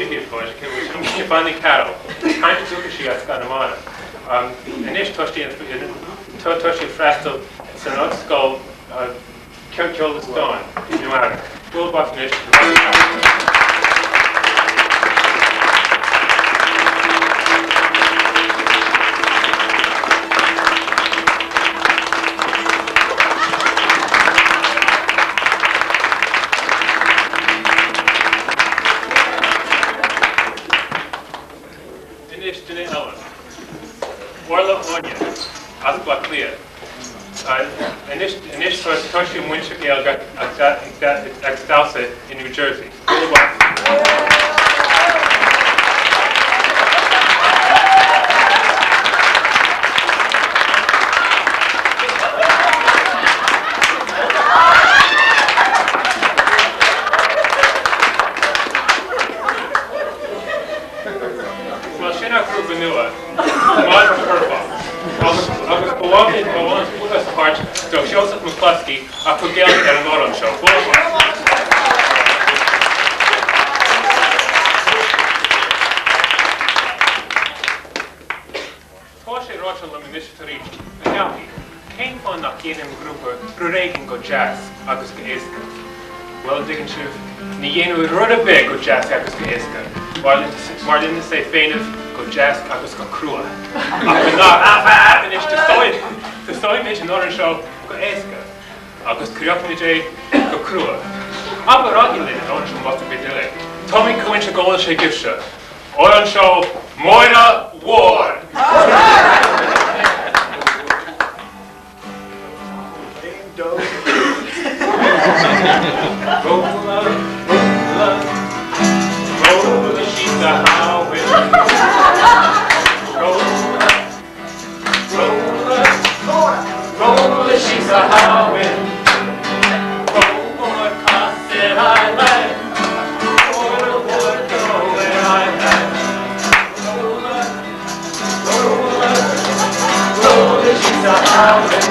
Michigan Bush, which is Fanny Carroll. Kind of took she got Scanamana. And this Tushy Frastal, it's an old skull, Kirkjol the Stone, in New Ireland. Bull Buff Nish. And this first Toshi Winchagale got Excelsa in New Jersey. Well, Shina Krubanua, Madra Confach. Agus bhhain buchas hart do Joseph McCluskey a chu géal an Oran show. Tá sé ráisiil le ministrí a neamhí. Cén fan nach chéanam grúpa ruréigin go jazz agus go éasca. Well, diggin siúh ní dhéanamh rud a bit go jazz agus go éasca. Mar linn sé féinmh go jazz agus go crua. Ach ná is de stoid méid an Oran show go éasca agus curiocnaid é go crua. Aber ragin linn an Oran show must be delay. Tommy Coin se gola sé gifse. Oran show Moira Ward. Roll the sheets of highway. Roll the sheets of highway. Roll more costs that I like. Roll the wood go where I like. Roll the sheets of highway.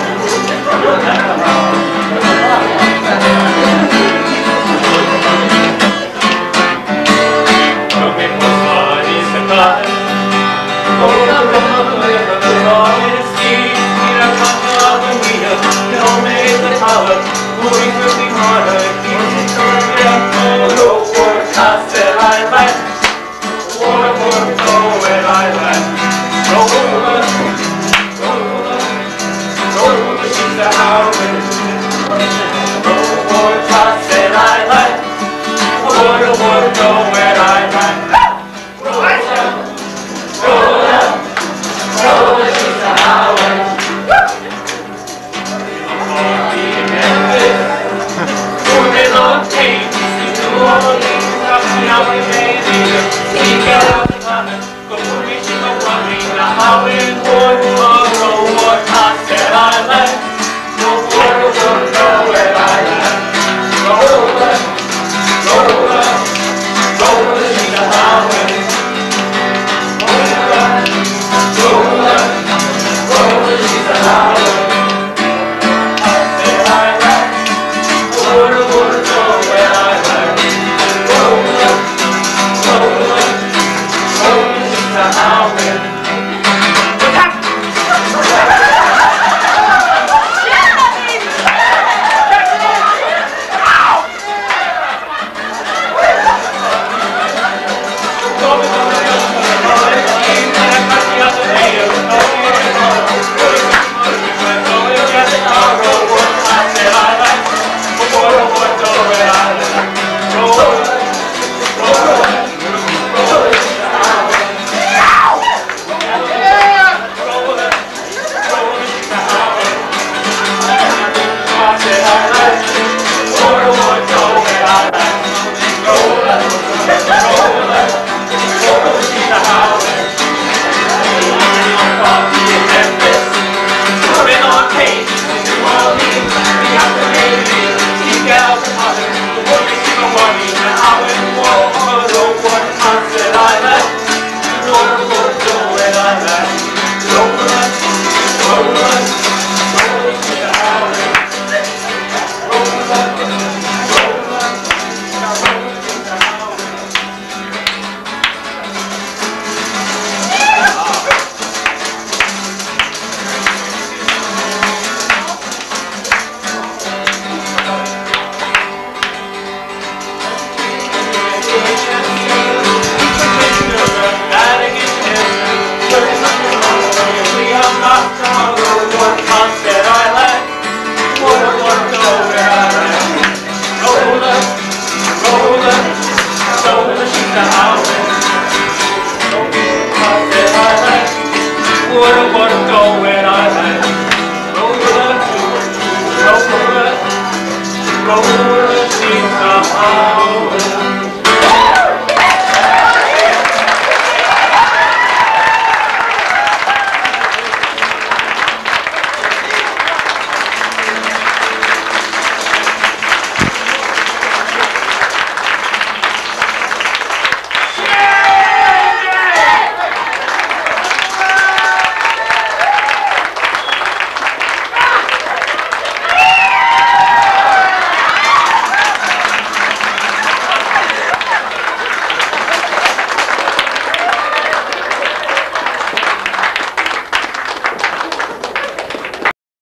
How